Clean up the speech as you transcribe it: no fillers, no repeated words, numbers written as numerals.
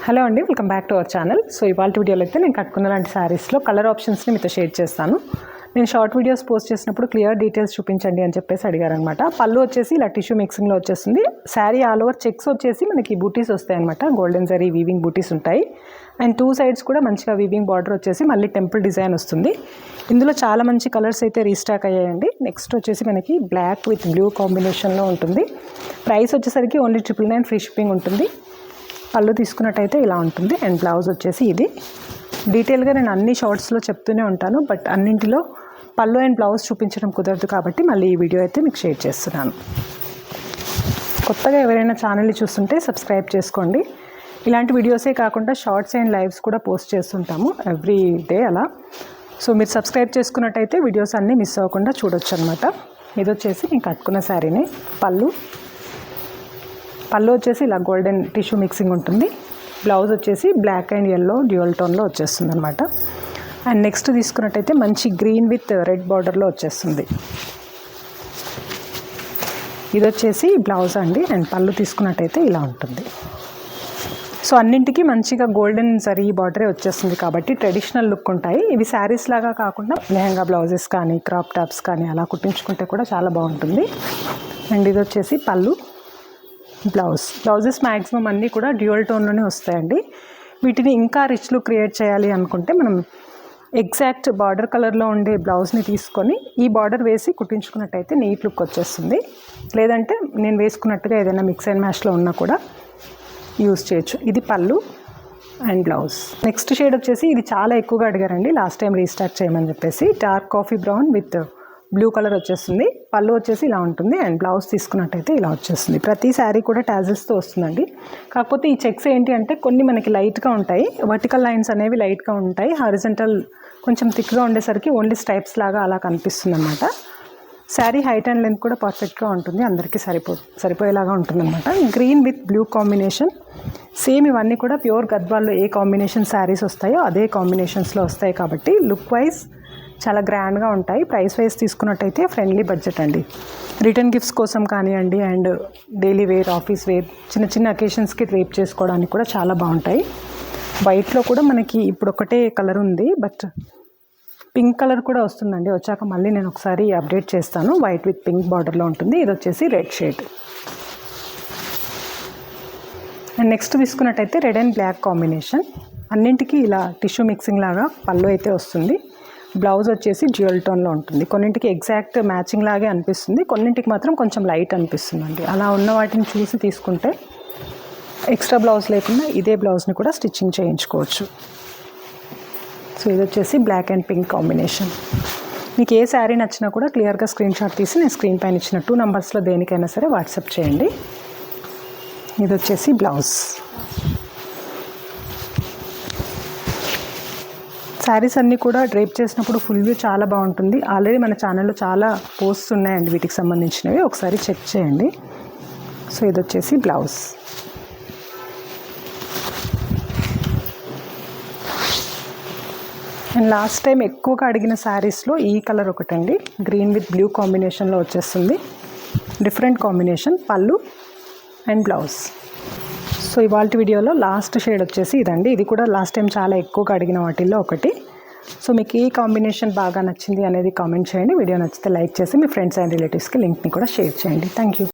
Hello అండి, welcome back to our channel. So ఇవాళ వీడియోలో అయితే నేను కట్టుకున్న లాంటి శారీస్లో కలర్ ఆప్షన్స్ని మీతో షేర్ చేస్తాను. నేను షార్ట్ వీడియోస్ పోస్ట్ చేసినప్పుడు క్లియర్ డీటెయిల్స్ చూపించండి అని చెప్పేసి అడిగారనమాట. పళ్ళు వచ్చేసి ఇలా టిష్యూ మిక్సింగ్లో వచ్చేస్తుంది. శారీ ఆల్ ఓవర్ చెక్స్ వచ్చేసి మనకి బూటీస్ వస్తాయి అనమాట. గోల్డెన్ జరీ వీవింగ్ బూటీస్ ఉంటాయి. అండ్ టూ సైడ్స్ కూడా మంచిగా వీవింగ్ బార్డర్ వచ్చేసి మళ్ళీ టెంపుల్ డిజైన్ వస్తుంది. ఇందులో చాలా మంచి కలర్స్ అయితే రీస్టాక్ అయ్యాయండి. నెక్స్ట్ వచ్చేసి మనకి బ్లాక్ విత్ బ్లూ కాంబినేషన్లో ఉంటుంది. ప్రైస్ వచ్చేసరికి ఓన్లీ 999 ఫ్రీ షిప్పింగ్ ఉంటుంది. పళ్ళు తీసుకున్నట్టయితే ఇలా ఉంటుంది. అండ్ బ్లౌజ్ వచ్చేసి ఇది. డీటెయిల్గా నేను అన్ని షార్ట్స్లో చెప్తూనే ఉంటాను, బట్ అన్నింటిలో పళ్ళు అండ్ బ్లౌజ్ చూపించడం కుదరదు కాబట్టి మళ్ళీ ఈ వీడియో అయితే మీకు షేర్ చేస్తున్నాను. కొత్తగా ఎవరైనా ఛానల్ని చూస్తుంటే సబ్స్క్రైబ్ చేసుకోండి. ఇలాంటి వీడియోసే కాకుండా షార్ట్స్ అండ్ లైవ్స్ కూడా పోస్ట్ చేస్తుంటాము ఎవ్రీ డే అలా. సో మీరు సబ్స్క్రైబ్ చేసుకున్నట్టయితే వీడియోస్ అన్నీ మిస్ అవ్వకుండా చూడొచ్చు అనమాట. ఇది వచ్చేసి నేను కట్టుకున్న శారీని. పళ్ళు వచ్చేసి ఇలా గోల్డెన్ టిష్యూ మిక్సింగ్ ఉంటుంది. బ్లౌజ్ వచ్చేసి బ్లాక్ అండ్ ఎల్లో డ్యూయల్ టోన్లో వచ్చేస్తుంది అనమాట. అండ్ నెక్స్ట్ తీసుకున్నట్టయితే మంచి గ్రీన్ విత్ రెడ్ బార్డర్లో వచ్చేస్తుంది. ఇది వచ్చేసి బ్లౌజ్ అండి. అండ్ పళ్ళు తీసుకున్నట్టయితే ఇలా ఉంటుంది. సో అన్నింటికి మంచిగా గోల్డెన్ జరీ బార్డరే వచ్చేస్తుంది కాబట్టి ట్రెడిషనల్ లుక్ ఉంటాయి. ఇవి శారీస్ లాగా కాకుండా లెహంగా బ్లౌజెస్ కానీ క్రాప్ టాప్స్ కానీ అలా కుట్టించుకుంటే కూడా చాలా బాగుంటుంది. అండ్ ఇది వచ్చేసి పళ్ళు, బ్లౌజెస్ మ్యాక్సిమం అన్నీ కూడా డ్యూయల్ టోన్లోనే వస్తాయండి. వీటిని ఇంకా రిచ్ లుక్ క్రియేట్ చేయాలి అనుకుంటే మనం ఎగ్జాక్ట్ బార్డర్ కలర్లో ఉండే బ్లౌజ్ని తీసుకొని ఈ బార్డర్ వేసి కుట్టించుకున్నట్టయితే నీట్ లుక్ వచ్చేస్తుంది. లేదంటే నేను వేసుకున్నట్టుగా ఏదైనా మిక్స్ అండ్ మ్యాష్లో ఉన్నా కూడా యూస్ చేయొచ్చు. ఇది పళ్ళు అండ్ బ్లౌజ్. నెక్స్ట్ షేడ్ వచ్చేసి ఇది చాలా ఎక్కువగా అడిగారండి లాస్ట్ టైం రీస్టార్ట్ చేయమని చెప్పేసి. Dark coffee brown with blue colour వచ్చేస్తుంది. పళ్ళు వచ్చేసి ఇలా ఉంటుంది. అండ్ బ్లౌజ్ తీసుకున్నట్టయితే ఇలా వచ్చేస్తుంది. ప్రతి శారీ కూడా టాజిల్స్తో వస్తుందండి. కాకపోతే ఈ చెక్స్ ఏంటి అంటే కొన్ని మనకి లైట్గా ఉంటాయి. వర్టికల్ లైన్స్ అనేవి లైట్గా ఉంటాయి. హారిజంటల్ కొంచెం థిక్గా ఉండేసరికి ఓన్లీ స్ట్రైప్స్ లాగా అలా కనిపిస్తుంది అనమాట. శారీ హైట్ అండ్ లెంత్ కూడా పర్ఫెక్ట్గా ఉంటుంది. అందరికీ సరిపోయేలాగా ఉంటుందన్నమాట. Green with blue combination. Same ఇవన్నీ కూడా ప్యూర్ గద్వాల్లో ఏ కాంబినేషన్ శారీస్ వస్తాయో అదే కాంబినేషన్స్లో వస్తాయి కాబట్టి లుక్ వైజ్ చాలా గ్రాండ్గా ఉంటాయి. ప్రైస్ వైజ్ తీసుకున్నట్టయితే ఫ్రెండ్లీ బడ్జెట్ అండి. రిటర్న్ గిఫ్ట్స్ కోసం కానివ్వండి, and daily wear, office wear, చిన్న చిన్న అకేషన్స్కి డ్రేప్ చేసుకోవడానికి కూడా చాలా బాగుంటాయి. వైట్లో కూడా మనకి ఇప్పుడు ఒకటే కలర్ ఉంది, బట్ పింక్ కలర్ కూడా వస్తుందండి. వచ్చాక మళ్ళీ నేను ఒకసారి అప్డేట్ చేస్తాను. వైట్ విత్ పింక్ బార్డర్లో ఉంటుంది. ఇది వచ్చేసి రెడ్ షేడ్. అండ్ నెక్స్ట్ తీసుకున్నట్టయితే రెడ్ అండ్ బ్లాక్ కాంబినేషన్. అన్నింటికి ఇలా టిష్యూ మిక్సింగ్ లాగా పళ్ళు అయితే వస్తుంది. బ్లౌజ్ వచ్చేసి డ్యూయల్ టోన్లో ఉంటుంది. కొన్నింటికి ఎగ్జాక్ట్ మ్యాచింగ్ లాగే అనిపిస్తుంది, కొన్నింటికి మాత్రం కొంచెం లైట్ అనిపిస్తుందండి. అలా ఉన్న వాటిని చూసి తీసుకుంటే ఎక్స్ట్రా బ్లౌజ్ లేకుండా ఇదే బ్లౌజ్ని కూడా స్టిచ్చింగ్ చేయించుకోవచ్చు. సో ఇది వచ్చేసి బ్లాక్ అండ్ పింక్ కాంబినేషన్. మీకు ఏ శారీ నచ్చినా కూడా క్లియర్గా స్క్రీన్ షాట్ తీసి నేను స్క్రీన్ పైన ఇచ్చిన 2 నంబర్స్లో దేనికైనా సరే వాట్సాప్ చేయండి. ఇది వచ్చేసి బ్లౌజ్. శారీస్ అన్నీ కూడా డ్రేప్ చేసినప్పుడు ఫుల్ వ్యూ చాలా బాగుంటుంది. ఆల్రెడీ మన ఛానల్లో చాలా పోస్ట్స్ ఉన్నాయండి వీటికి సంబంధించినవి, ఒకసారి చెక్ చేయండి. సో ఇది వచ్చేసి బ్లౌజ్. అండ్ లాస్ట్ టైం ఎక్కువగా అడిగిన శారీస్లో ఈ కలర్ ఒకటండి. గ్రీన్ విత్ బ్లూ కాంబినేషన్లో వచ్చేస్తుంది. Different combination. పళ్ళు అండ్ బ్లౌజ్. సో ఇవాళ వీడియోలో లాస్ట్ షేడ్ వచ్చేసి ఇదండి. ఇది కూడా లాస్ట్ టైం చాలా ఎక్కువగా అడిగిన వాటిల్లో ఒకటి. సో మీకు ఈ కాంబినేషన్ బాగా నచ్చింది అనేది కామెంట్ చేయండి. వీడియో నచ్చితే లైక్ చేసి మీ ఫ్రెండ్స్ అండ్ రిలేటివ్స్కి లింక్ని కూడా షేర్ చేయండి. Thank you.